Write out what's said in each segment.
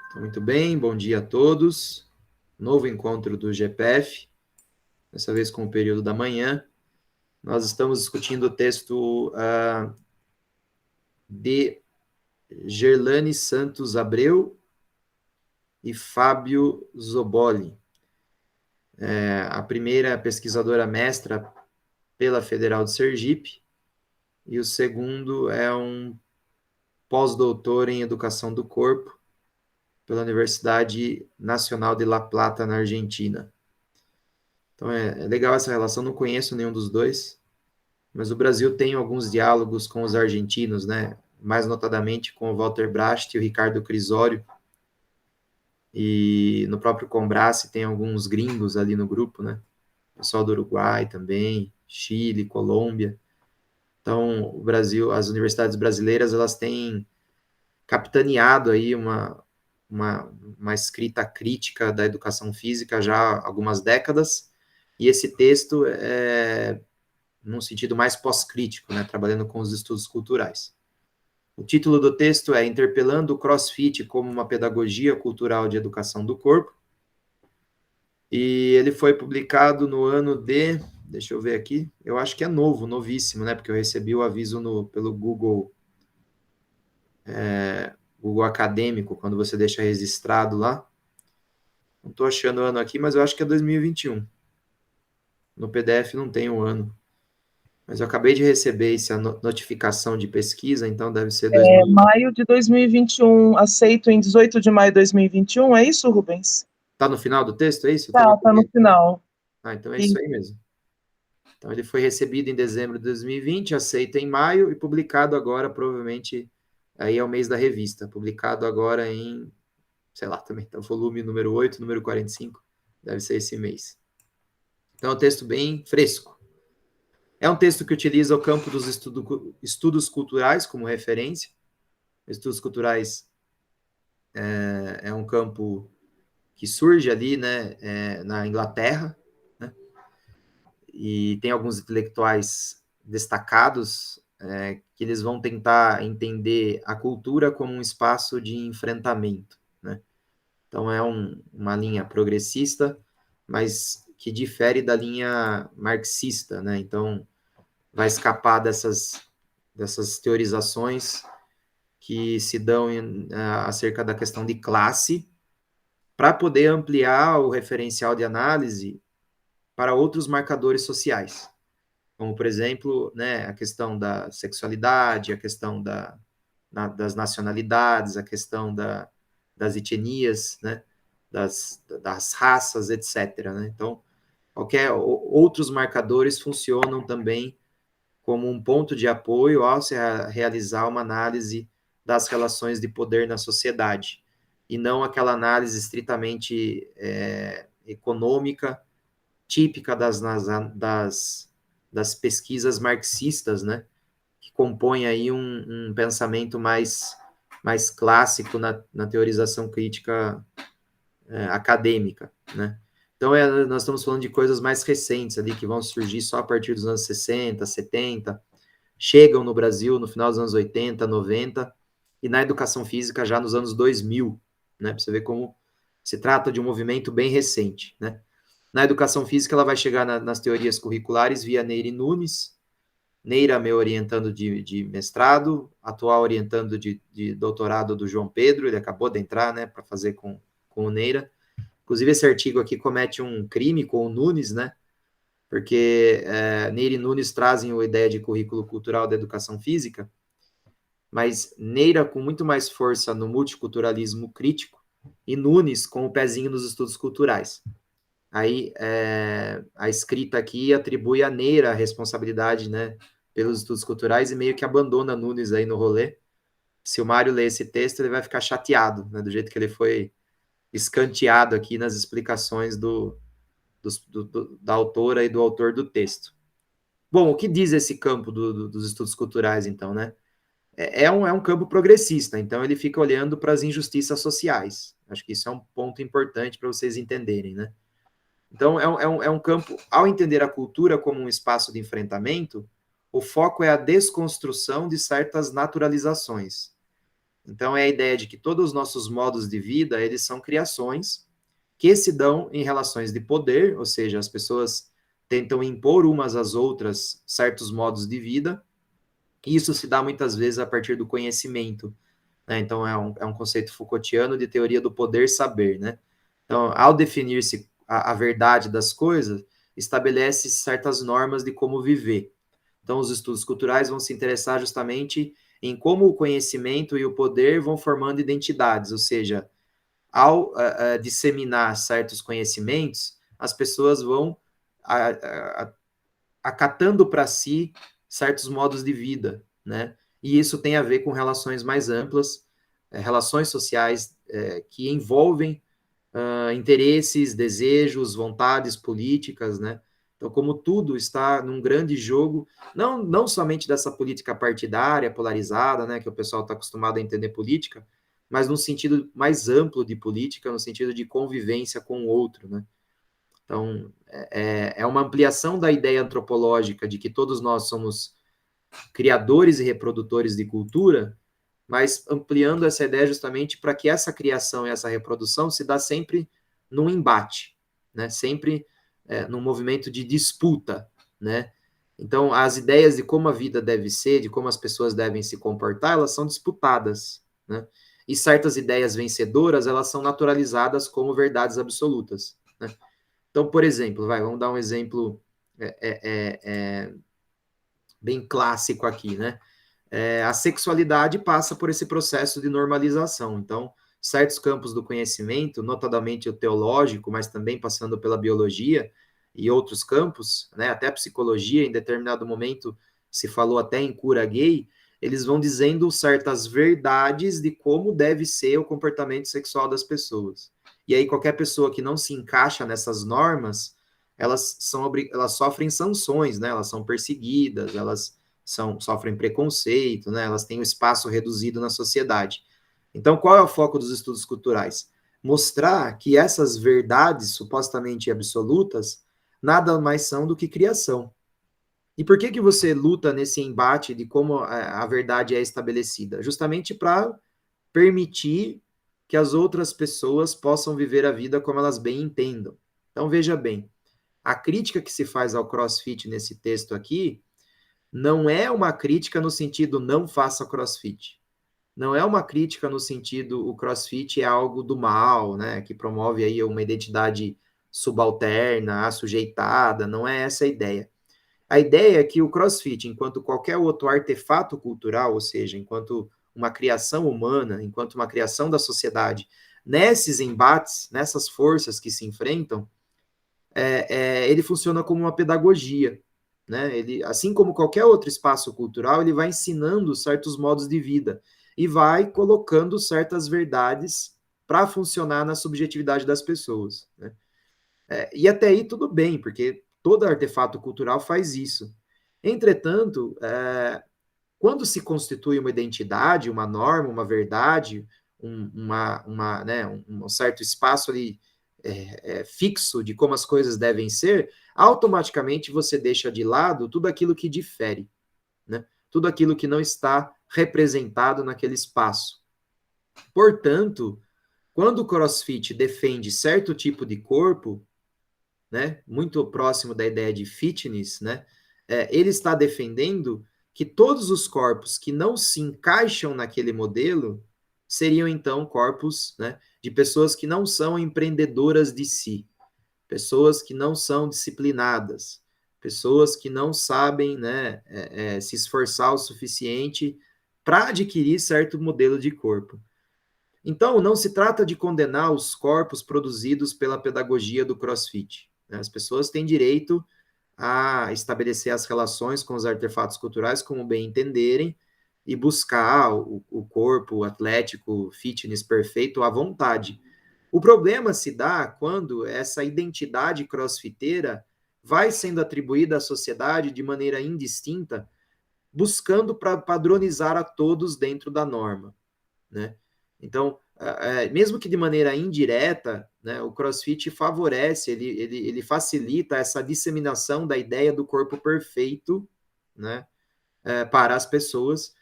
Então, muito bem, bom dia a todos. Novo encontro do GPF, dessa vez com o período da manhã. Nós estamos discutindo o texto de Gerlane Santos Abreu e Fábio Zoboli. A primeira pesquisadora mestra pela Federal de Sergipe e o segundo é um pós-doutor em Educação do Corpo pela Universidade Nacional de La Plata, na Argentina. Então é legal essa relação, não conheço nenhum dos dois, mas o Brasil tem alguns diálogos com os argentinos, né? Mais notadamente com o Walter Bracht e o Ricardo Crisório, e no próprio Combrace tem alguns gringos ali no grupo, né? Pessoal do Uruguai também, Chile, Colômbia. Então, o Brasil, as universidades brasileiras, elas têm capitaneado aí uma escrita crítica da educação física já há algumas décadas, e esse texto é num sentido mais pós-crítico, né, trabalhando com os estudos culturais. O título do texto é Interpelando o CrossFit como uma pedagogia cultural de educação do corpo, e ele foi publicado no ano de, deixa eu ver aqui, eu acho que é novíssimo, né, porque eu recebi o aviso pelo Google, Google Acadêmico, quando você deixa registrado lá. Não estou achando o ano aqui, mas eu acho que é 2021. No PDF não tem o ano. Mas eu acabei de receber essa notificação de pesquisa, então deve ser 2000. Maio de 2021, aceito em 18 de maio de 2021, é isso, Rubens? Tá no final do texto, é isso? Tá no final. Então é isso aí mesmo. Então ele foi recebido em dezembro de 2020, aceito em maio e publicado agora, provavelmente, aí é o mês da revista, publicado agora em, sei lá, também, tá, volume número 8, número 45, deve ser esse mês. Então é um texto bem fresco. É um texto que utiliza o campo dos estudos culturais como referência. Estudos culturais é um campo que surge ali, né, na Inglaterra, né, e tem alguns intelectuais destacados que eles vão tentar entender a cultura como um espaço de enfrentamento, né? Então é uma linha progressista, mas que difere da linha marxista, né? Então vai escapar dessas teorizações que se dão acerca da questão de classe, para poder ampliar o referencial de análise para outros marcadores sociais, como, por exemplo, né, a questão da sexualidade, a questão das nacionalidades, a questão das etnias, né, das raças, etc. Né? Então, outros marcadores funcionam também como um ponto de apoio ao se realizar uma análise das relações de poder na sociedade, e não aquela análise estritamente econômica, típica das pesquisas marxistas, né, que compõem aí um pensamento mais clássico na teorização crítica acadêmica, né. Então, nós estamos falando de coisas mais recentes ali, que vão surgir só a partir dos anos 60, 70, chegam no Brasil no final dos anos 80, 90, e na educação física já nos anos 2000, né? Para você ver como se trata de um movimento bem recente, né? Na educação física, ela vai chegar nas teorias curriculares via Neira e Nunes, Neira me orientando de mestrado, atual orientando de doutorado do João Pedro, ele acabou de entrar, né, para fazer com o Neira. Inclusive, esse artigo aqui comete um crime com o Nunes, né? Porque Neira e Nunes trazem a ideia de currículo cultural da educação física, mas Neira com muito mais força no multiculturalismo crítico e Nunes com o pezinho nos estudos culturais. Aí a escrita aqui atribui a Neira a responsabilidade, né, pelos estudos culturais e meio que abandona Nunes aí no rolê. Se o Mário ler esse texto, ele vai ficar chateado, né, do jeito que ele foi escanteado aqui nas explicações da autora e do autor do texto. Bom, o que diz esse campo dos estudos culturais, então, né? É um campo progressista, então ele fica olhando para as injustiças sociais. Acho que isso é um ponto importante para vocês entenderem, né? Então, é um campo, ao entender a cultura como um espaço de enfrentamento, o foco é a desconstrução de certas naturalizações. Então, é a ideia de que todos os nossos modos de vida, eles são criações que se dão em relações de poder, ou seja, as pessoas tentam impor umas às outras certos modos de vida, e isso se dá muitas vezes a partir do conhecimento, né? Então, é um conceito Foucaultiano de teoria do poder-saber, né? Então, ao definir-se a verdade das coisas, estabelece certas normas de como viver. Então, os estudos culturais vão se interessar justamente em como o conhecimento e o poder vão formando identidades, ou seja, ao disseminar certos conhecimentos, as pessoas vão acatando para si certos modos de vida, né? E isso tem a ver com relações mais amplas, relações sociais que envolvem interesses, desejos, vontades políticas, né? Então, como tudo está num grande jogo, não somente dessa política partidária, polarizada, né, que o pessoal está acostumado a entender política, mas num sentido mais amplo de política, no sentido de convivência com o outro, né? Então, é uma ampliação da ideia antropológica de que todos nós somos criadores e reprodutores de cultura, mas ampliando essa ideia justamente para que essa criação e essa reprodução se dá sempre num embate, né? Sempre num movimento de disputa, né? Então, as ideias de como a vida deve ser, de como as pessoas devem se comportar, elas são disputadas, né? E certas ideias vencedoras, elas são naturalizadas como verdades absolutas, né? Então, por exemplo, vamos dar um exemplo bem clássico aqui, né? A sexualidade passa por esse processo de normalização. Então, certos campos do conhecimento, notadamente o teológico, mas também passando pela biologia e outros campos, né, até a psicologia, em determinado momento se falou até em cura gay, eles vão dizendo certas verdades de como deve ser o comportamento sexual das pessoas. E aí qualquer pessoa que não se encaixa nessas normas, elas sofrem sanções, né? Elas são perseguidas, sofrem preconceito, né? Elas têm um espaço reduzido na sociedade. Então, qual é o foco dos estudos culturais? Mostrar que essas verdades supostamente absolutas nada mais são do que criação. E por que você luta nesse embate de como a verdade é estabelecida? Justamente para permitir que as outras pessoas possam viver a vida como elas bem entendam. Então, veja bem, a crítica que se faz ao CrossFit nesse texto aqui não é uma crítica no sentido não faça CrossFit. Não é uma crítica no sentido o CrossFit é algo do mal, né, que promove aí uma identidade subalterna, assujeitada, não é essa a ideia. A ideia é que o CrossFit, enquanto qualquer outro artefato cultural, ou seja, enquanto uma criação humana, enquanto uma criação da sociedade, nesses embates, nessas forças que se enfrentam, ele funciona como uma pedagogia, né? Ele, assim como qualquer outro espaço cultural, ele vai ensinando certos modos de vida e vai colocando certas verdades para funcionar na subjetividade das pessoas, né? E até aí tudo bem, porque todo artefato cultural faz isso. Entretanto, quando se constitui uma identidade, uma norma, uma verdade, né, um certo espaço ali fixo de como as coisas devem ser, automaticamente você deixa de lado tudo aquilo que difere, né? Tudo aquilo que não está representado naquele espaço. Portanto, quando o CrossFit defende certo tipo de corpo, né, muito próximo da ideia de fitness, né, ele está defendendo que todos os corpos que não se encaixam naquele modelo seriam então corpos, né, de pessoas que não são empreendedoras de si, pessoas que não são disciplinadas, pessoas que não sabem, né, se esforçar o suficiente para adquirir certo modelo de corpo. Então, não se trata de condenar os corpos produzidos pela pedagogia do CrossFit, né? As pessoas têm direito a estabelecer as relações com os artefatos culturais como bem entenderem e buscar o corpo atlético, fitness perfeito à vontade. O problema se dá quando essa identidade crossfiteira vai sendo atribuída à sociedade de maneira indistinta, buscando padronizar a todos dentro da norma, né? Então, mesmo que de maneira indireta, né, o CrossFit favorece, ele facilita essa disseminação da ideia do corpo perfeito, né, para as pessoas,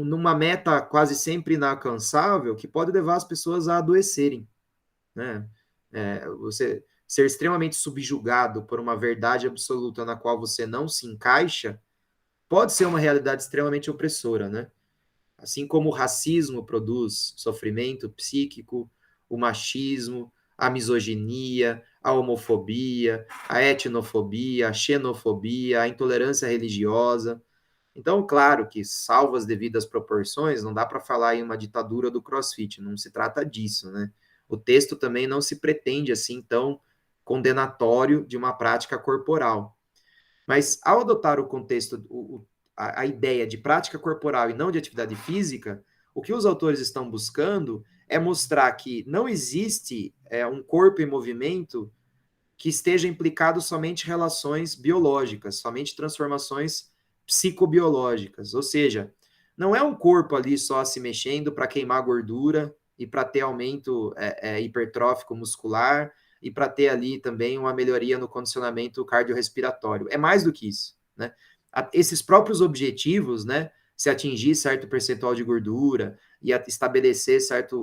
numa meta quase sempre inalcançável, que pode levar as pessoas a adoecerem, né? Você ser extremamente subjugado por uma verdade absoluta na qual você não se encaixa, pode ser uma realidade extremamente opressora, né? Assim como o racismo produz sofrimento psíquico, o machismo, a misoginia, a homofobia, a etnofobia, a xenofobia, a intolerância religiosa. Então, claro que, salvo as devidas proporções, não dá para falar em uma ditadura do CrossFit, não se trata disso, né? O texto também não se pretende assim tão condenatório de uma prática corporal. Mas ao adotar o contexto, a ideia de prática corporal e não de atividade física, o que os autores estão buscando é mostrar que não existe um corpo em movimento que esteja implicado somente em relações biológicas, somente transformações psicobiológicas. Ou seja, não é um corpo ali só se mexendo para queimar gordura e para ter aumento hipertrófico muscular e para ter ali também uma melhoria no condicionamento cardiorrespiratório. É mais do que isso, né? Esses próprios objetivos, né? Se atingir certo percentual de gordura e estabelecer certa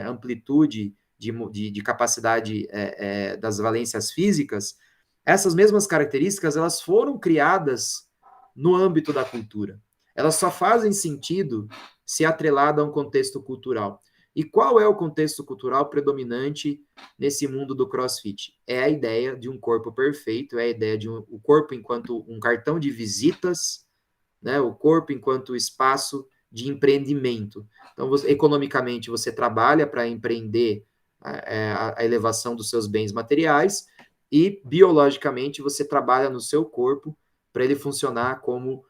amplitude de capacidade das valências físicas, essas mesmas características elas foram criadas no âmbito da cultura. Elas só fazem sentido se atrelada a um contexto cultural. E qual é o contexto cultural predominante nesse mundo do CrossFit? É a ideia de um corpo perfeito, é a ideia de o corpo enquanto um cartão de visitas, né? O corpo enquanto espaço de empreendimento. Então, economicamente, você trabalha para empreender a elevação dos seus bens materiais e, biologicamente, você trabalha no seu corpo para ele funcionar como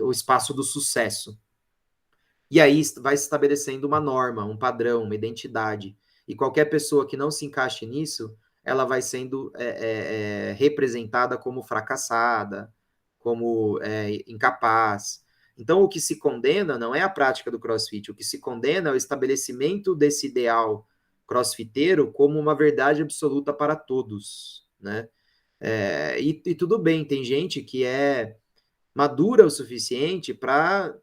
o espaço do sucesso. E aí vai se estabelecendo uma norma, um padrão, uma identidade. E qualquer pessoa que não se encaixe nisso, ela vai sendo representada como fracassada, como incapaz. Então, o que se condena não é a prática do CrossFit, o que se condena é o estabelecimento desse ideal crossfiteiro como uma verdade absoluta para todos, né? E tudo bem, tem gente que é madura o suficiente para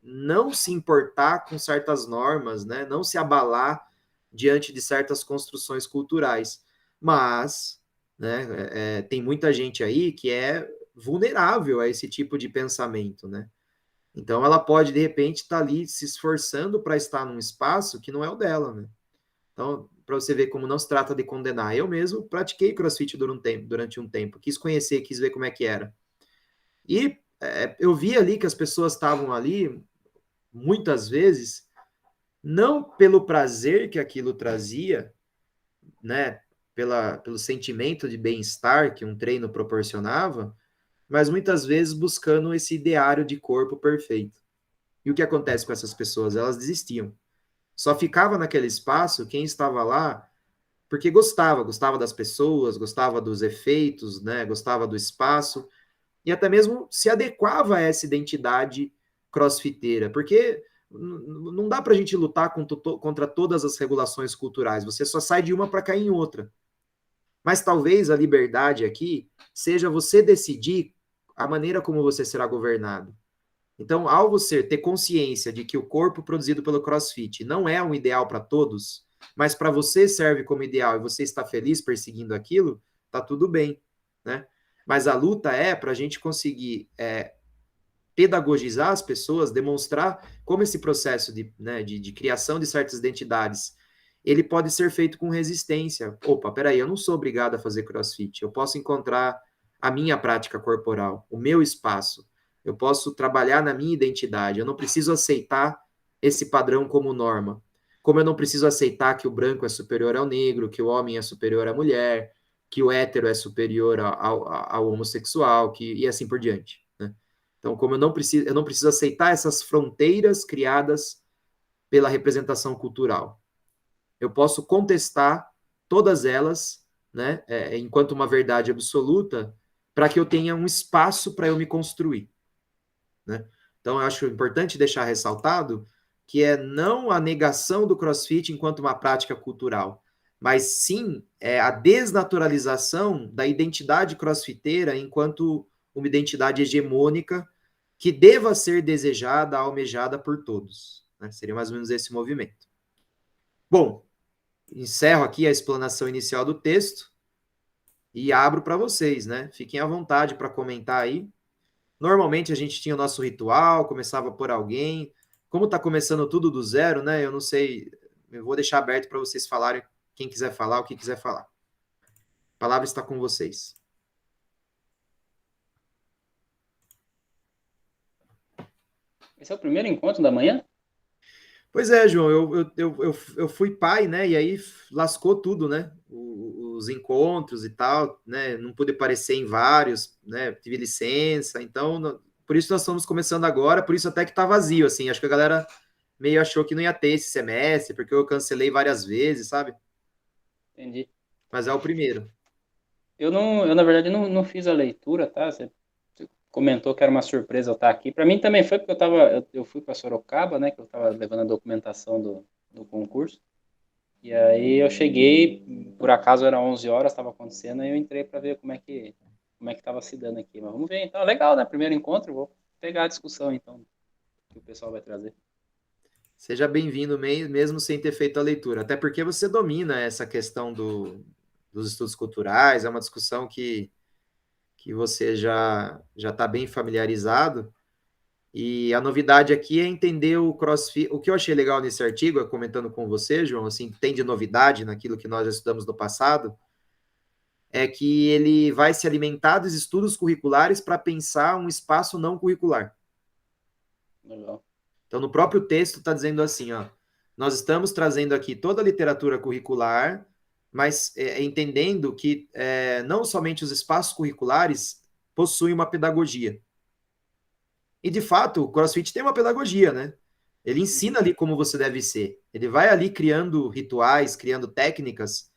não se importar com certas normas, né? Não se abalar diante de certas construções culturais. Mas, né, tem muita gente aí que é vulnerável a esse tipo de pensamento, né? Então ela pode, de repente, estar ali se esforçando para estar num espaço que não é o dela, né? Então, para você ver como não se trata de condenar. Eu mesmo pratiquei CrossFit durante um tempo, quis conhecer, quis ver como é que era. E eu vi ali que as pessoas estavam ali, muitas vezes, não pelo prazer que aquilo trazia, né, pelo sentimento de bem-estar que um treino proporcionava, mas muitas vezes buscando esse ideário de corpo perfeito. E o que acontece com essas pessoas? Elas desistiam. Só ficava naquele espaço quem estava lá porque gostava das pessoas, gostava dos efeitos, né, gostava do espaço, e até mesmo se adequava a essa identidade crossfiteira, porque não dá para a gente lutar contra todas as regulações culturais, você só sai de uma para cair em outra. Mas talvez a liberdade aqui seja você decidir a maneira como você será governado. Então, ao você ter consciência de que o corpo produzido pelo CrossFit não é um ideal para todos, mas para você serve como ideal e você está feliz perseguindo aquilo, tá tudo bem, né? Mas a luta é para a gente conseguir pedagogizar as pessoas, demonstrar como esse processo de criação de certas identidades ele pode ser feito com resistência. Opa, peraí, eu não sou obrigado a fazer CrossFit. Eu posso encontrar a minha prática corporal, o meu espaço. Eu posso trabalhar na minha identidade. Eu não preciso aceitar esse padrão como norma. Como eu não preciso aceitar que o branco é superior ao negro, que o homem é superior à mulher, que o hétero é superior ao homossexual, e assim por diante. Né? Então, como eu não preciso aceitar essas fronteiras criadas pela representação cultural. Eu posso contestar todas elas, né, enquanto uma verdade absoluta, para que eu tenha um espaço para eu me construir. Né? Então, eu acho importante deixar ressaltado que é não a negação do CrossFit enquanto uma prática cultural, mas sim a desnaturalização da identidade crossfiteira enquanto uma identidade hegemônica que deva ser desejada, almejada por todos. Né? Seria mais ou menos esse movimento. Bom, encerro aqui a explanação inicial do texto e abro para vocês, né? Fiquem à vontade para comentar aí. Normalmente a gente tinha o nosso ritual, começava por alguém. Como está começando tudo do zero, né? Eu não sei, eu vou deixar aberto para vocês falarem, quem quiser falar, o que quiser falar. A palavra está com vocês. Esse é o primeiro encontro da manhã? Pois é, João, eu fui pai, né? E aí lascou tudo, né? Os encontros e tal, né? Não pude aparecer em vários, né? Tive licença, então por isso nós estamos começando agora, por isso até que tá vazio, assim. Acho que a galera meio achou que não ia ter esse semestre, porque eu cancelei várias vezes, sabe? Entendi. Mas é o primeiro. Eu na verdade, não fiz a leitura, tá? Você comentou que era uma surpresa eu estar aqui. Para mim também foi porque eu fui para Sorocaba, né? Que eu estava levando a documentação do concurso. E aí eu cheguei, por acaso era 11 horas, estava acontecendo, e eu entrei para ver como é que estava se dando aqui. Mas vamos ver, então. Legal, né? Primeiro encontro, vou pegar a discussão, então, que o pessoal vai trazer. Seja bem-vindo mesmo sem ter feito a leitura, até porque você domina essa questão dos estudos culturais, é uma discussão que você já está bem familiarizado. E a novidade aqui é entender o CrossFit. O que eu achei legal nesse artigo, comentando com você, João, assim, tem de novidade naquilo que nós já estudamos no passado, é que ele vai se alimentar dos estudos curriculares para pensar um espaço não curricular. Legal. Então, no próprio texto está dizendo assim, ó, nós estamos trazendo aqui toda a literatura curricular, mas entendendo que não somente os espaços curriculares possuem uma pedagogia. E, de fato, o CrossFit tem uma pedagogia, né? Ele ensina ali como você deve ser. Ele vai ali criando rituais, criando técnicas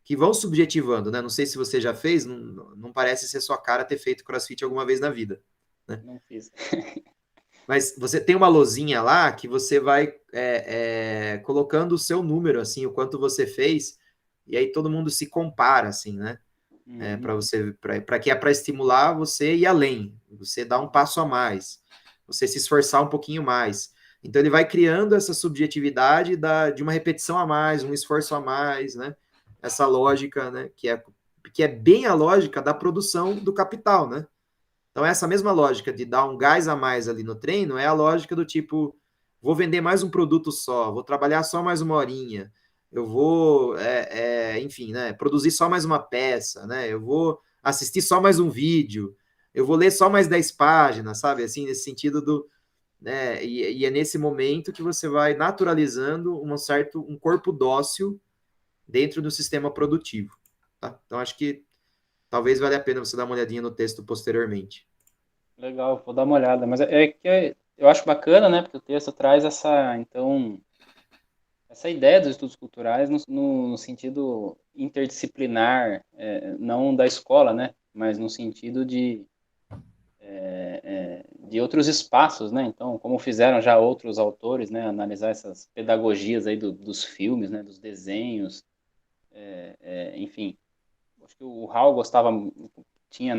que vão subjetivando, né? Não sei se você já fez, não parece ser sua cara ter feito CrossFit alguma vez na vida, né? Não fiz. Mas você tem uma lozinha lá que você vai colocando o seu número, assim, o quanto você fez, e aí todo mundo se compara, assim, né? Para que é para estimular você ir além, você dar um passo a mais, você se esforçar um pouquinho mais. Então ele vai criando essa subjetividade de uma repetição a mais, um esforço a mais, né? Essa lógica, né? Que é bem a lógica da produção do capital, né? Então essa mesma lógica de dar um gás a mais ali no treino é a lógica do tipo, vou vender mais um produto só, vou trabalhar só mais uma horinha, eu vou, enfim, né, produzir só mais uma peça, né, eu vou assistir só mais um vídeo, eu vou ler só mais 10 páginas, sabe, assim, nesse sentido né, e é nesse momento que você vai naturalizando um corpo dócil dentro do sistema produtivo, tá? Então acho que talvez valha a pena você dar uma olhadinha no texto posteriormente. Legal, vou dar uma olhada. Mas eu acho bacana, né? Porque o texto traz essa ideia dos estudos culturais no sentido interdisciplinar, não da escola, né? Mas no sentido de outros espaços, né? Então, como fizeram já outros autores, né? Analisar essas pedagogias aí dos filmes, né? Dos desenhos, enfim. Acho que o Hall gostava, tinha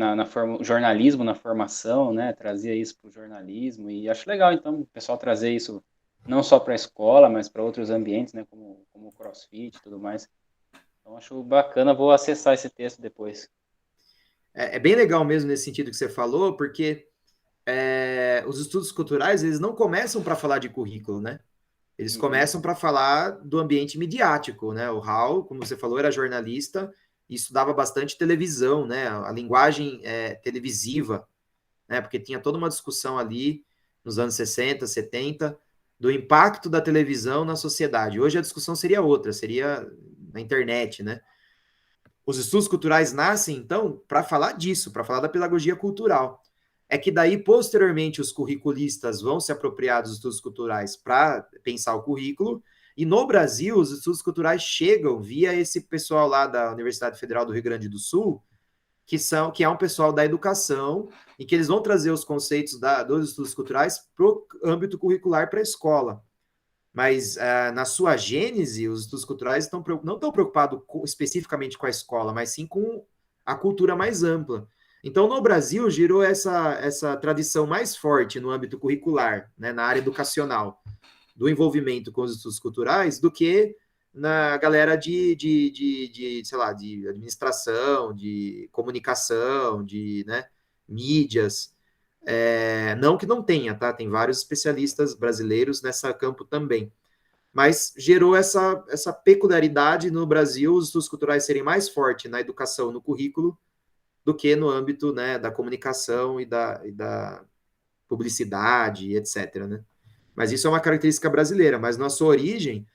jornalismo na formação, né? Trazia isso para o jornalismo e acho legal, então, o pessoal trazer isso não só para a escola, mas para outros ambientes, né? Como o CrossFit e tudo mais. Então, acho bacana, vou acessar esse texto depois. É bem legal mesmo nesse sentido que você falou, porque os estudos culturais, eles não começam para falar de currículo, né? Eles começam para falar do ambiente midiático, né? O Hall, como você falou, era jornalista e estudava bastante televisão, né? A linguagem televisiva, né? Porque tinha toda uma discussão ali nos anos 60, 70 do impacto da televisão na sociedade. Hoje a discussão seria outra, seria na internet, né? Os estudos culturais nascem, então, para falar disso, para falar da pedagogia cultural. É que daí, posteriormente, os curriculistas vão se apropriar dos estudos culturais para pensar o currículo, e no Brasil, os estudos culturais chegam via esse pessoal lá da Universidade Federal do Rio Grande do Sul, que é um pessoal da educação, e que eles vão trazer os conceitos dos estudos culturais para o âmbito curricular para a escola. Mas na sua gênese, os estudos culturais não estão preocupados especificamente com a escola, mas sim com a cultura mais ampla. Então, no Brasil, girou essa tradição mais forte no âmbito curricular, né, na área educacional, do envolvimento com os estudos culturais, do que na galera sei lá, de administração, de comunicação, de, né, mídias. Não que não tenha, tá? Tem vários especialistas brasileiros nessa campo também. Mas gerou essa peculiaridade no Brasil, os estudos culturais serem mais fortes na educação, no currículo, do que no âmbito, né, da comunicação e da publicidade, etc. Né? Mas isso é uma característica brasileira, mas na sua origem,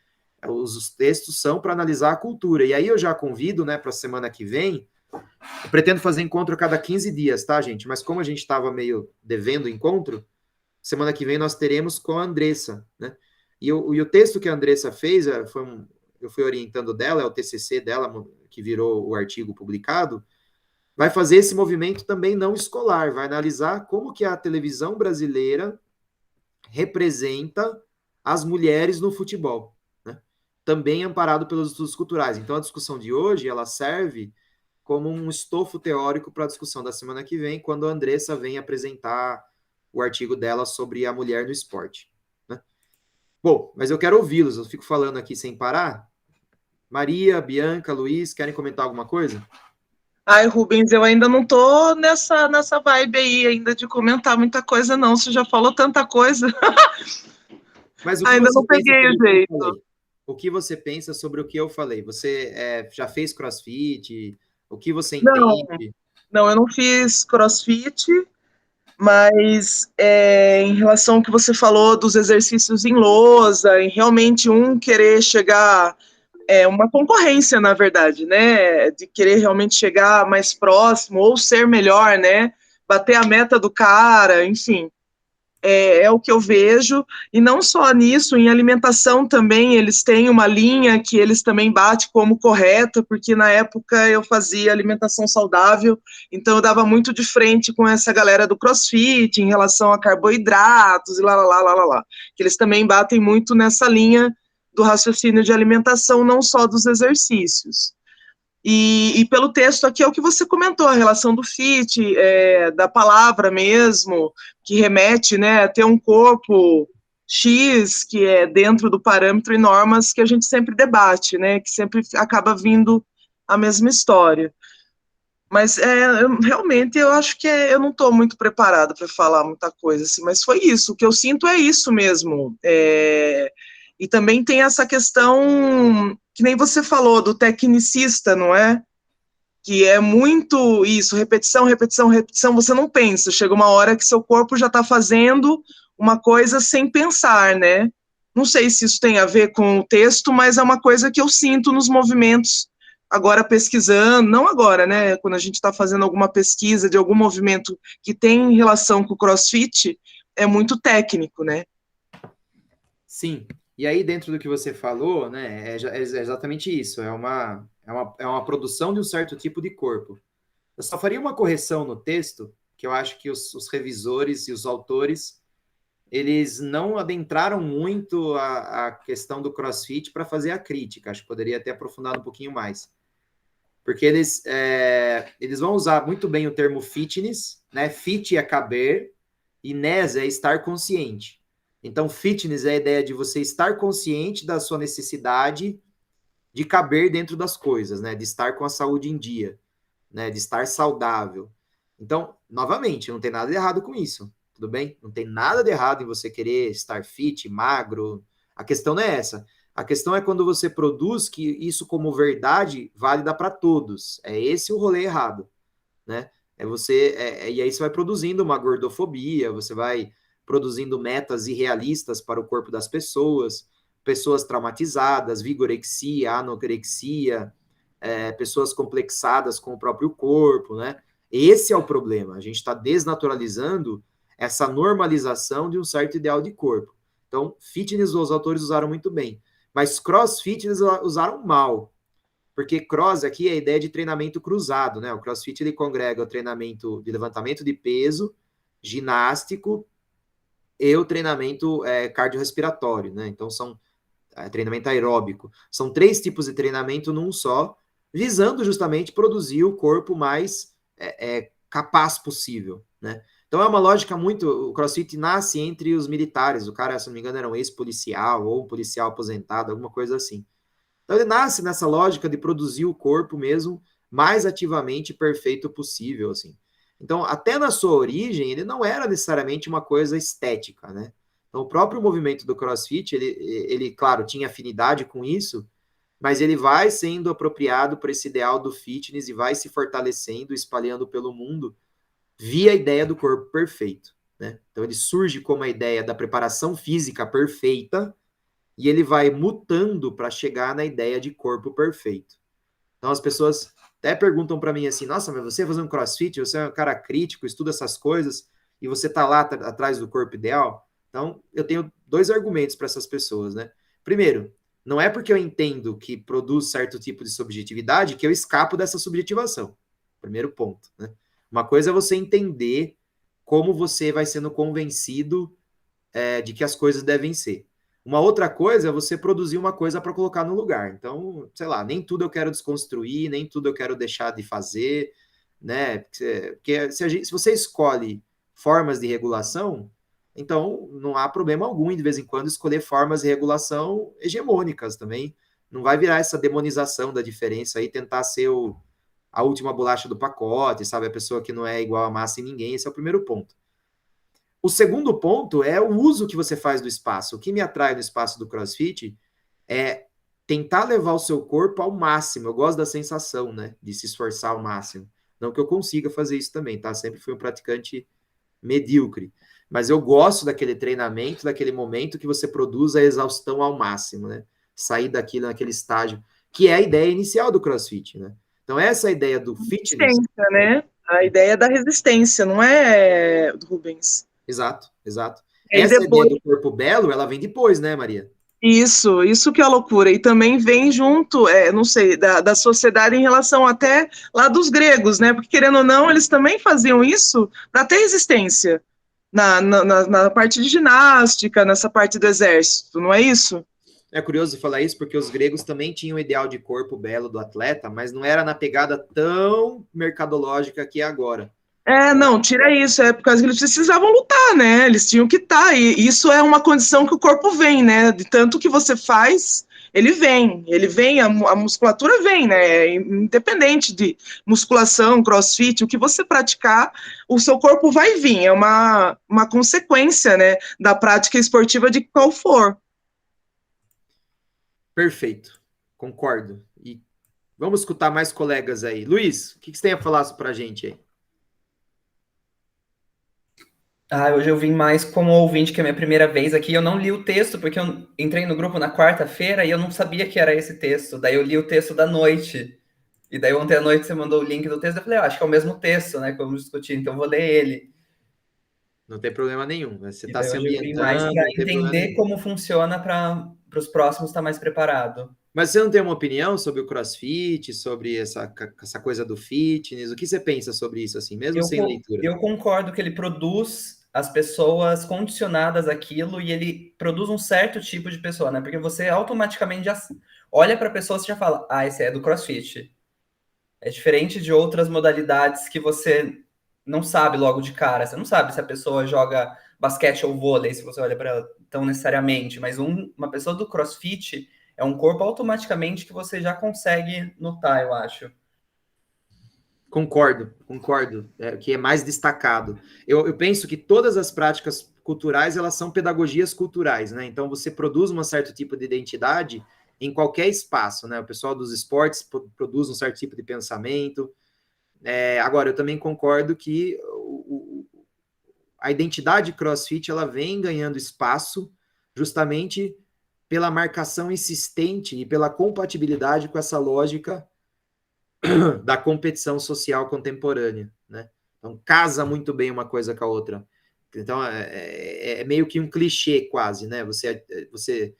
os textos são para analisar a cultura. E aí eu já convido, né, para a semana que vem, eu pretendo fazer encontro a cada 15 dias, tá, gente? Mas como a gente estava meio devendo encontro, semana que vem nós teremos com a Andressa, né? E o texto que a Andressa fez, eu fui orientando dela, é o TCC dela, que virou o artigo publicado, vai fazer esse movimento também não escolar, vai analisar como que a televisão brasileira representa as mulheres no futebol, né? Também amparado pelos estudos culturais. Então, a discussão de hoje, ela serve como um estofo teórico para a discussão da semana que vem, quando a Andressa vem apresentar o artigo dela sobre a mulher no esporte. Né? Bom, mas eu quero ouvi-los, eu fico falando aqui sem parar. Maria, Bianca, Luiz, querem comentar alguma coisa? Ai, Rubens, eu ainda não tô nessa vibe aí ainda de comentar muita coisa, não. Você já falou tanta coisa. Mas o que Ainda você não pensa peguei sobre o o que eu jeito. falei? O que você pensa sobre o que eu falei? Você já fez CrossFit? O que você Não, entende? não, eu não fiz CrossFit, mas em relação ao que você falou dos exercícios em lousa, em realmente um querer chegar, uma concorrência, na verdade, né? De querer realmente chegar mais próximo ou ser melhor, né? Bater a meta do cara, enfim. É o que eu vejo, e não só nisso, em alimentação também, eles têm uma linha que eles também batem como correta, porque na época eu fazia alimentação saudável, então eu dava muito de frente com essa galera do CrossFit, em relação a carboidratos, e lá, que eles também batem muito nessa linha do raciocínio de alimentação, não só dos exercícios. E pelo texto aqui é o que você comentou, a relação do fit, da palavra mesmo, que remete, né, a ter um corpo X, que é dentro do parâmetro e normas que a gente sempre debate, né, que sempre acaba vindo a mesma história. Mas realmente eu acho que eu não estou muito preparada para falar muita coisa, assim, mas foi isso, o que eu sinto é isso mesmo. E também tem essa questão, que nem você falou, do tecnicista, não é? Que é muito isso, repetição, repetição, repetição, você não pensa, chega uma hora que seu corpo já está fazendo uma coisa sem pensar, né? Não sei se isso tem a ver com o texto, mas é uma coisa que eu sinto nos movimentos, agora pesquisando, não agora, né? Quando a gente está fazendo alguma pesquisa de algum movimento que tem relação com o CrossFit, é muito técnico, né? Sim. E aí, dentro do que você falou, né, é exatamente isso. É uma produção de um certo tipo de corpo. Eu só faria uma correção no texto, que eu acho que os revisores e os autores, eles não adentraram muito a questão do CrossFit para fazer a crítica. Acho que poderia ter aprofundado um pouquinho mais. Porque eles vão usar muito bem o termo fitness, né? Fit é caber e ness é estar consciente. Então, fitness é a ideia de você estar consciente da sua necessidade de caber dentro das coisas, né? De estar com a saúde em dia, né? De estar saudável. Então, novamente, não tem nada de errado com isso, tudo bem? Não tem nada de errado em você querer estar fit, magro. A questão não é essa. A questão é quando você produz que isso como verdade válida para todos. É esse o rolê errado, né? E aí você vai produzindo uma gordofobia, você vai produzindo metas irrealistas para o corpo das pessoas, pessoas traumatizadas, vigorexia, anorexia, pessoas complexadas com o próprio corpo, né? Esse é o problema. A gente está desnaturalizando essa normalização de um certo ideal de corpo. Então, fitness os autores usaram muito bem, mas crossfit eles usaram mal, porque cross aqui é a ideia de treinamento cruzado, né? O crossfit ele congrega o treinamento de levantamento de peso, ginástico e o treinamento cardiorrespiratório, né? Então são treinamento aeróbico. São 3 tipos de treinamento num só, visando justamente produzir o corpo mais capaz possível, né? Então é uma lógica muito... O CrossFit nasce entre os militares. O cara, se não me engano, era um ex-policial ou um policial aposentado, alguma coisa assim. Então ele nasce nessa lógica de produzir o corpo mesmo mais ativamente perfeito possível, assim. Então, até na sua origem, ele não era necessariamente uma coisa estética, né? Então, o próprio movimento do CrossFit, ele claro, tinha afinidade com isso, mas ele vai sendo apropriado por esse ideal do fitness e vai se fortalecendo, espalhando pelo mundo via a ideia do corpo perfeito, né? Então, ele surge como a ideia da preparação física perfeita e ele vai mutando para chegar na ideia de corpo perfeito. Então, as pessoas até perguntam para mim assim, nossa, mas você fazendo CrossFit, você é um cara crítico, estuda essas coisas, e você está lá atrás do corpo ideal? Então, eu tenho dois argumentos para essas pessoas, né? Primeiro, não é porque eu entendo que produz certo tipo de subjetividade que eu escapo dessa subjetivação. Primeiro ponto, né? Uma coisa é você entender como você vai sendo convencido de que as coisas devem ser. Uma outra coisa é você produzir uma coisa para colocar no lugar. Então, sei lá, nem tudo eu quero desconstruir, nem tudo eu quero deixar de fazer, né? Porque se você escolhe formas de regulação, então não há problema algum em, de vez em quando, escolher formas de regulação hegemônicas também. Não vai virar essa demonização da diferença aí, tentar ser a última bolacha do pacote, sabe? A pessoa que não é igual a massa em ninguém. Esse é o primeiro ponto. O segundo ponto é o uso que você faz do espaço. O que me atrai no espaço do CrossFit é tentar levar o seu corpo ao máximo. Eu gosto da sensação, né, de se esforçar ao máximo. Não que eu consiga fazer isso também, tá? Sempre fui um praticante medíocre. Mas eu gosto daquele treinamento, daquele momento que você produz a exaustão ao máximo, né? Sair daquilo naquele estágio, que é a ideia inicial do CrossFit, né? Então, essa ideia do fitness... Resistência, né? A ideia da resistência, não é, Rubens? Exato, exato. E aí Essa ideia depois, do corpo belo, ela vem depois, né, Maria? isso que é a loucura. E também vem junto, não sei, da sociedade em relação até lá dos gregos, né? Porque, querendo ou não, eles também faziam isso para ter resistência na parte de ginástica, nessa parte do exército, não é isso? É curioso falar isso, porque os gregos também tinham o ideal de corpo belo do atleta, mas não era na pegada tão mercadológica que é agora. Não, tira isso, é por causa que eles precisavam lutar, né? Eles tinham que estar, e isso é uma condição que o corpo vem, né? De tanto que você faz, ele vem, a musculatura vem, né? Independente de musculação, crossfit, o que você praticar, o seu corpo vai vir, é uma consequência, né, da prática esportiva de qual for. Perfeito, concordo. E vamos escutar mais colegas aí. Luiz, o que você tem a falar para a gente aí? Hoje eu vim mais como ouvinte, que é a minha primeira vez aqui. Eu não li o texto, porque eu entrei no grupo na quarta-feira e eu não sabia que era esse texto. Daí eu li o texto da noite. E daí ontem à noite você mandou o link do texto. Eu falei, acho que é o mesmo texto, né? Que vamos discutir, então eu vou ler ele. Não tem problema nenhum. Você E está daí se hoje eu vim mais ambientando, para não tem problema entender nenhum. como funciona para os próximos estar mais preparado. Mas você não tem uma opinião sobre o CrossFit, sobre essa coisa do fitness? O que você pensa sobre isso, assim, mesmo sem leitura? Eu concordo que ele produz as pessoas condicionadas àquilo e ele produz um certo tipo de pessoa, né? Porque você automaticamente já olha para a pessoa e já fala, esse é do CrossFit. É diferente de outras modalidades que você não sabe logo de cara. Você não sabe se a pessoa joga basquete ou vôlei, se você olha para ela tão necessariamente. Mas uma pessoa do CrossFit é um corpo automaticamente que você já consegue notar, eu acho. Concordo, que é mais destacado. Eu penso que todas as práticas culturais, elas são pedagogias culturais, né? Então, você produz um certo tipo de identidade em qualquer espaço, né? O pessoal dos esportes produz um certo tipo de pensamento. Agora, eu também concordo que a identidade CrossFit, ela vem ganhando espaço justamente pela marcação insistente e pela compatibilidade com essa lógica da competição social contemporânea, né? Então, casa muito bem uma coisa com a outra. Então, é meio que um clichê quase, né? Você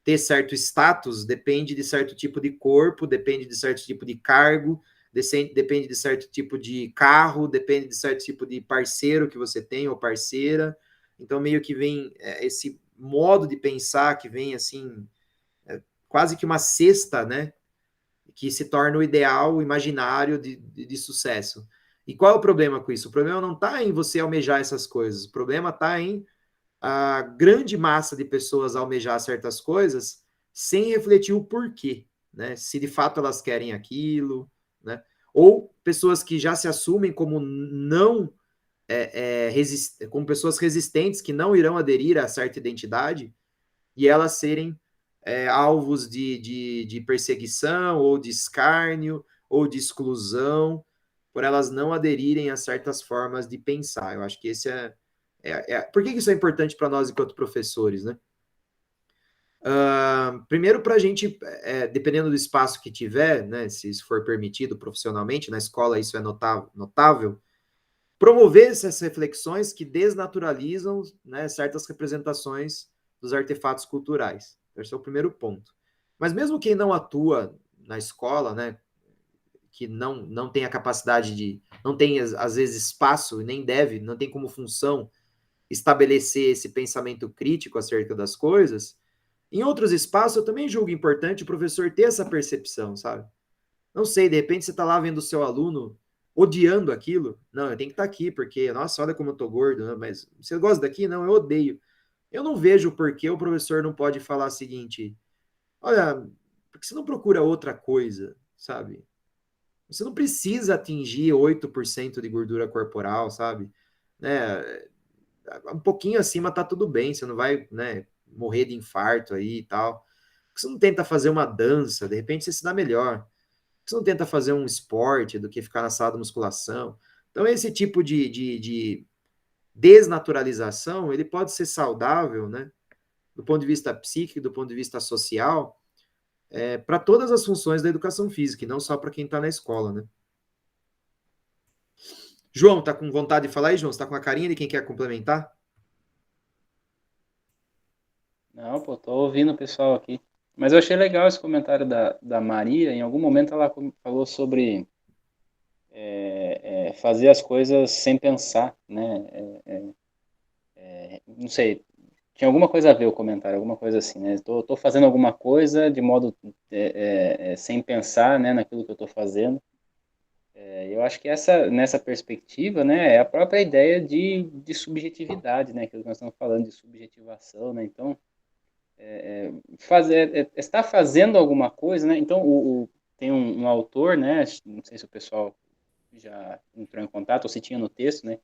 ter certo status depende de certo tipo de corpo, depende de certo tipo de cargo, depende de certo tipo de carro, depende de certo tipo de parceiro que você tem ou parceira. Então, meio que vem esse modo de pensar que vem, assim, quase que uma cesta, né? Que se torna o ideal, o imaginário de sucesso. E qual é o problema com isso? O problema não está em você almejar essas coisas, o problema está em a grande massa de pessoas almejar certas coisas sem refletir o porquê, né? Se de fato elas querem aquilo, né? Ou pessoas que já se assumem como não como pessoas resistentes que não irão aderir a certa identidade e elas serem alvos de perseguição ou de escárnio ou de exclusão por elas não aderirem a certas formas de pensar. Eu acho que esse por que isso é importante para nós enquanto professores, né? Primeiro, para a gente, dependendo do espaço que tiver, né, se isso for permitido profissionalmente, na escola isso é notável, promover essas reflexões que desnaturalizam, né, certas representações dos artefatos culturais. Esse é o primeiro ponto. Mas mesmo quem não atua na escola, né, que não tem a capacidade não tem às vezes espaço, nem deve, não tem como função estabelecer esse pensamento crítico acerca das coisas, em outros espaços eu também julgo importante o professor ter essa percepção, sabe? Não sei, de repente você está lá vendo o seu aluno odiando aquilo. Não, eu tenho que estar aqui, porque, nossa, olha como eu tô gordo, né? Mas você gosta daqui? Não, eu odeio. Eu não vejo por que o professor não pode falar o seguinte: olha, por que você não procura outra coisa, sabe? Você não precisa atingir 8% de gordura corporal, sabe? Né? Um pouquinho acima tá tudo bem, você não vai, né, morrer de infarto aí e tal. Você não tenta fazer uma dança, de repente você se dá melhor. Você não tenta fazer um esporte do que ficar na sala de musculação. Então, esse tipo de desnaturalização, ele pode ser saudável, né? Do ponto de vista psíquico, do ponto de vista social, para todas as funções da educação física, e não só para quem está na escola, né? João, tá com vontade de falar aí, João? Você tá com a carinha de quem quer complementar? Não, pô, tô ouvindo o pessoal aqui. Mas eu achei legal esse comentário da Maria. Em algum momento ela falou sobre fazer as coisas sem pensar, né? Não sei, tinha alguma coisa a ver o comentário, alguma coisa assim, né? Tô fazendo alguma coisa de modo sem pensar, né, naquilo que eu tô fazendo. Eu acho que nessa perspectiva, né, é a própria ideia de subjetividade, né, aquilo que nós estamos falando de subjetivação, né? Então, estar fazendo alguma coisa, né? Então, tem um autor, né? Não sei se o pessoal já entrou em contato ou se tinha no texto, né?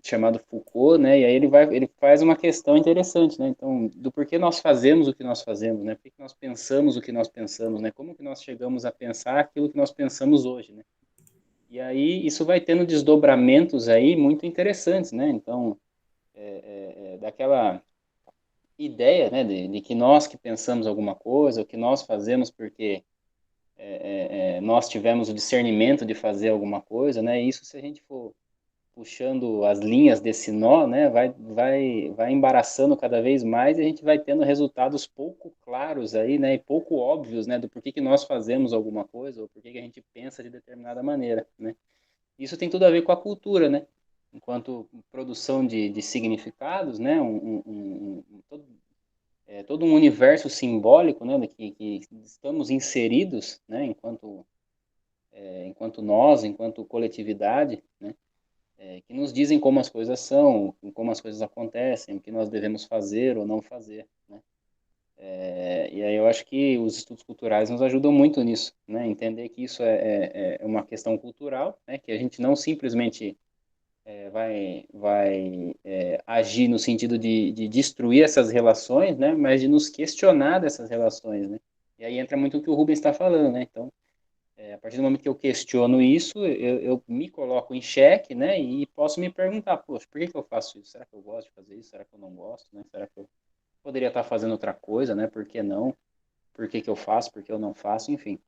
Chamado Foucault, né? E aí ele faz uma questão interessante, né? Então, do porquê nós fazemos o que nós fazemos, né? Por que nós pensamos o que nós pensamos, né? Como que nós chegamos a pensar aquilo que nós pensamos hoje, né? E aí isso vai tendo desdobramentos aí muito interessantes, né? Então, daquela ideia, né, de que nós que pensamos alguma coisa, o que nós fazemos porque nós tivemos o discernimento de fazer alguma coisa, né? E isso, se a gente for puxando as linhas desse nó, né, vai embaraçando cada vez mais e a gente vai tendo resultados pouco claros aí, né, e pouco óbvios, né, do porquê que nós fazemos alguma coisa ou porquê que a gente pensa de determinada maneira, né. Isso tem tudo a ver com a cultura, né, enquanto produção de significados, né, todo um universo simbólico, né, que estamos inseridos, né, enquanto nós, enquanto coletividade, né, que nos dizem como as coisas são, como as coisas acontecem, o que nós devemos fazer ou não fazer, né? E aí eu acho que os estudos culturais nos ajudam muito nisso, né? Entender que isso é uma questão cultural, né? Que a gente não simplesmente vai agir no sentido de destruir essas relações, né? Mas de nos questionar dessas relações, né? E aí entra muito o que o Rubens está falando, né? Então, a partir do momento que eu questiono isso, eu me coloco em xeque, né? E posso me perguntar, poxa, por que eu faço isso? Será que eu gosto de fazer isso? Será que eu não gosto, né? Será que eu poderia estar fazendo outra coisa, né? Por que não? Por que eu faço? Por que eu não faço? Enfim.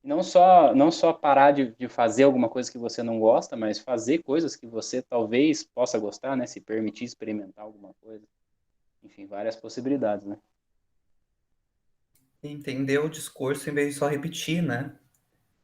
Não só parar de fazer alguma coisa que você não gosta, mas fazer coisas que você talvez possa gostar, né? Se permitir experimentar alguma coisa. Enfim, várias possibilidades, né? Entender o discurso em vez de só repetir, né?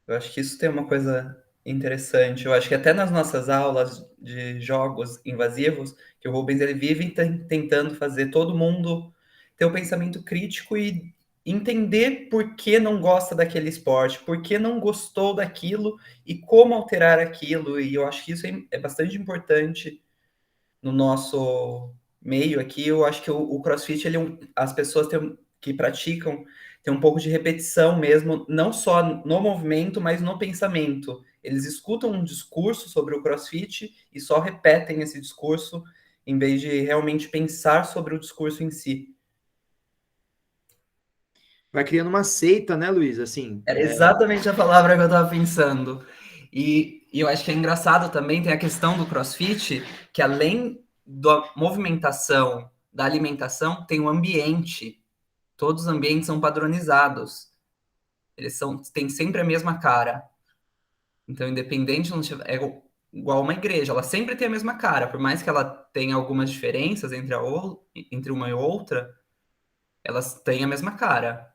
Eu acho que isso tem uma coisa interessante. Eu acho que até nas nossas aulas de jogos invasivos, que o Rubens ele vive tentando fazer todo mundo ter o pensamento crítico e entender por que não gosta daquele esporte, por que não gostou daquilo e como alterar aquilo. E eu acho que isso é bastante importante no nosso meio aqui. Eu acho que o CrossFit, as pessoas que praticam têm um pouco de repetição mesmo, não só no movimento, mas no pensamento. Eles escutam um discurso sobre o CrossFit e só repetem esse discurso, em vez de realmente pensar sobre o discurso em si. Vai criando uma seita, né, Luiz? Assim, Era exatamente a palavra que eu estava pensando. E eu acho que é engraçado também, tem a questão do CrossFit, que além da movimentação, da alimentação, tem o ambiente. Todos os ambientes são padronizados. Têm sempre a mesma cara. Então, independente, não tiver, é igual uma igreja, ela sempre tem a mesma cara. Por mais que ela tenha algumas diferenças entre uma e outra, elas têm a mesma cara.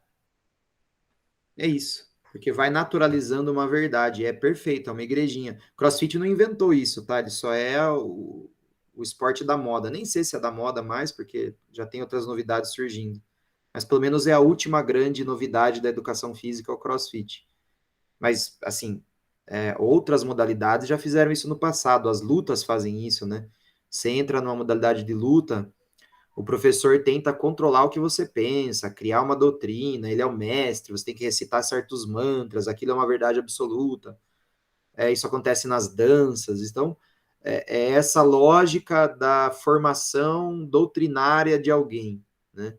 é isso. Porque vai naturalizando uma verdade. É perfeito, é uma igrejinha. CrossFit não inventou isso, tá? Ele só é o esporte da moda. Nem sei se é da moda mais, porque já tem outras novidades surgindo. Mas pelo menos é a última grande novidade da educação física, o CrossFit. Mas, assim, outras modalidades já fizeram isso no passado. As lutas fazem isso, né? Você entra numa modalidade de luta, o professor tenta controlar o que você pensa, criar uma doutrina, ele é o mestre, você tem que recitar certos mantras, aquilo é uma verdade absoluta. Isso acontece nas danças. Então, é essa lógica da formação doutrinária de alguém, né?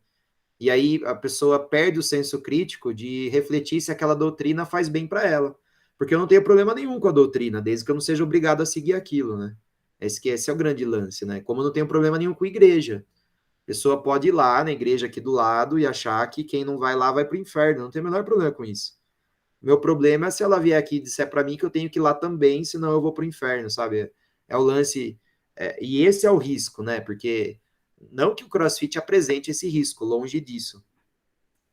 E aí a pessoa perde o senso crítico de refletir se aquela doutrina faz bem para ela. Porque eu não tenho problema nenhum com a doutrina, desde que eu não seja obrigado a seguir aquilo, né? Esse é o grande lance, né? Como eu não tenho problema nenhum com igreja. A pessoa pode ir lá na igreja aqui do lado e achar que quem não vai lá vai para o inferno. Não tem o menor problema com isso. Meu problema é se ela vier aqui e disser para mim que eu tenho que ir lá também, senão eu vou para o inferno, sabe? É o lance. E esse é o risco, né? Porque não que o CrossFit apresente esse risco, longe disso.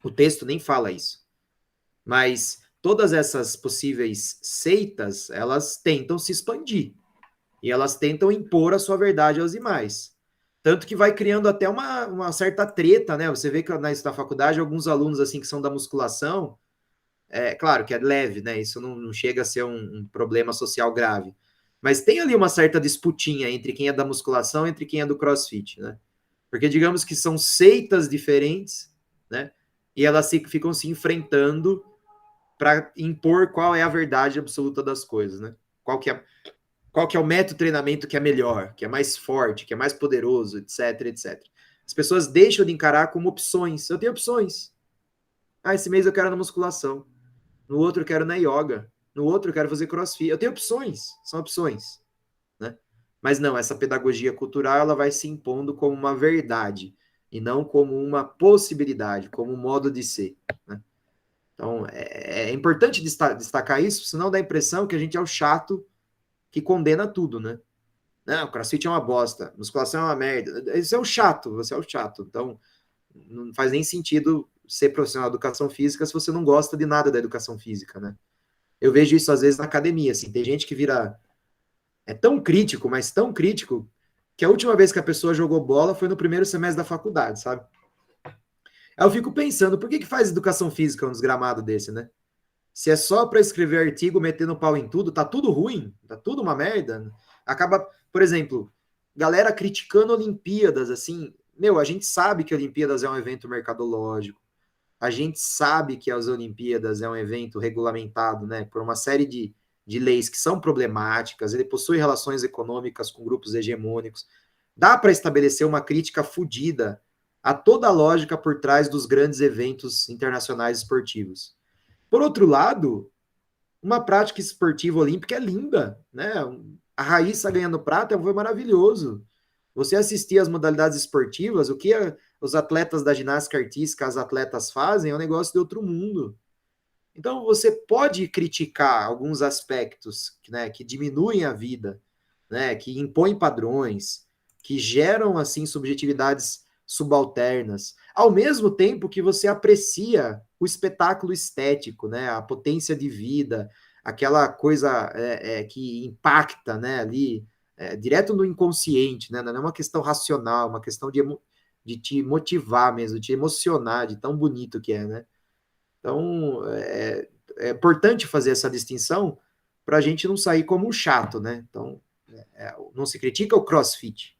O texto nem fala isso. Mas todas essas possíveis seitas, elas tentam se expandir. E elas tentam impor a sua verdade aos demais. Tanto que vai criando até uma certa treta, né? Você vê que na faculdade, alguns alunos assim que são da musculação, claro que é leve, né? Isso não chega a ser um problema social grave. Mas tem ali uma certa disputinha entre quem é da musculação e entre quem é do CrossFit, né? Porque digamos que são seitas diferentes, né? E elas ficam se enfrentando para impor qual é a verdade absoluta das coisas, né? Qual que é o método de treinamento que é melhor, que é mais forte, que é mais poderoso, etc, etc. As pessoas deixam de encarar como opções. Eu tenho opções. Esse mês eu quero na musculação. No outro eu quero na yoga. No outro eu quero fazer crossfit. Eu tenho opções. São opções, né? Mas não, essa pedagogia cultural ela vai se impondo como uma verdade e não como uma possibilidade, como um modo de ser, né? Então, é importante destacar isso, senão dá a impressão que a gente é o chato que condena tudo, né? Não, CrossFit é uma bosta, musculação é uma merda. Isso é o chato, você é o chato. Então, não faz nem sentido ser profissional de educação física se você não gosta de nada da educação física, né? Eu vejo isso às vezes na academia, assim, tem gente que vira tão crítico, mas tão crítico, que a última vez que a pessoa jogou bola foi no primeiro semestre da faculdade, sabe? Aí eu fico pensando, por que faz educação física um desgramado desse, né? Se é só para escrever artigo, metendo pau em tudo, tá tudo ruim, tá tudo uma merda. Acaba, por exemplo, galera criticando Olimpíadas, assim, a gente sabe que Olimpíadas é um evento mercadológico, a gente sabe que as Olimpíadas é um evento regulamentado, né, por uma série de leis que são problemáticas, ele possui relações econômicas com grupos hegemônicos. Dá para estabelecer uma crítica fodida a toda a lógica por trás dos grandes eventos internacionais esportivos. Por outro lado, uma prática esportiva olímpica é linda, né? A Raíssa ganhando prata foi maravilhoso. Você assistir as modalidades esportivas, o que os atletas da ginástica artística, as atletas fazem, é um negócio de outro mundo. Então, você pode criticar alguns aspectos, né, que diminuem a vida, né, que impõem padrões, que geram, assim, subjetividades subalternas, ao mesmo tempo que você aprecia o espetáculo estético, né, a potência de vida, aquela coisa que impacta, né, ali, direto no inconsciente, né, não é uma questão racional, é uma questão de te motivar mesmo, de te emocionar, de tão bonito que é, né? Então, é importante fazer essa distinção para a gente não sair como um chato, né? Então, não se critica o CrossFit,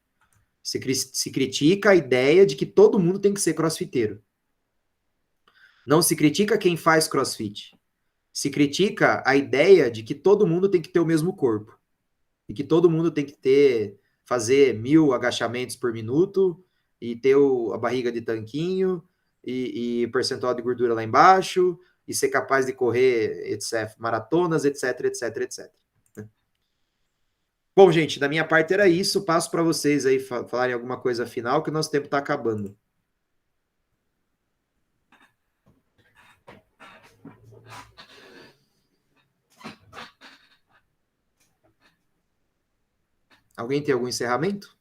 se critica a ideia de que todo mundo tem que ser crossfiteiro. Não se critica quem faz CrossFit. Se critica a ideia de que todo mundo tem que ter o mesmo corpo. E que todo mundo tem que fazer 1000 agachamentos por minuto e ter a barriga de tanquinho e percentual de gordura lá embaixo e ser capaz de correr, etc, maratonas, etc, etc, etc. Bom, gente, da minha parte era isso. Passo para vocês aí falarem alguma coisa final, que o nosso tempo está acabando. Alguém tem algum encerramento?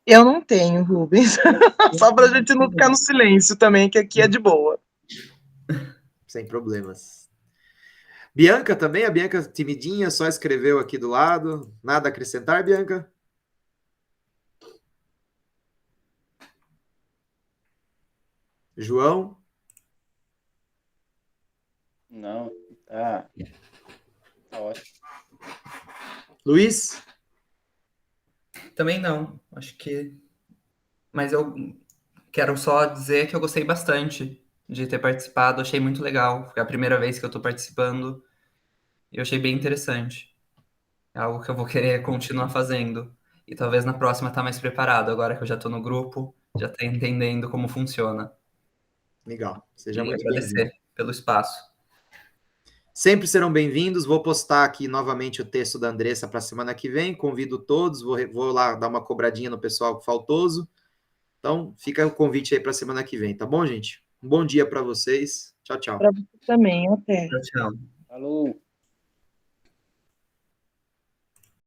Eu não tenho, Rubens. Só para a gente não ficar no silêncio também, que aqui é de boa. Sem problemas. Bianca também? A Bianca timidinha, só escreveu aqui do lado. Nada a acrescentar, Bianca? João? Não, tá ótimo. Luiz? Também não, acho que... Mas eu quero só dizer que eu gostei bastante de ter participado, achei muito legal. Foi a primeira vez que eu tô participando e eu achei bem interessante. É algo que eu vou querer continuar fazendo. E talvez na próxima tá mais preparado, agora que eu já tô no grupo, já tá entendendo como funciona. Legal, seja E muito bem-vindo. agradecer pelo espaço. Sempre serão bem-vindos. Vou postar aqui novamente o texto da Andressa para a semana que vem. Convido todos. Vou lá dar uma cobradinha no pessoal faltoso. Então, fica o convite aí para a semana que vem, tá bom, gente? Um bom dia para vocês. Tchau, tchau. Para você também, até. Tchau, tchau. Falou!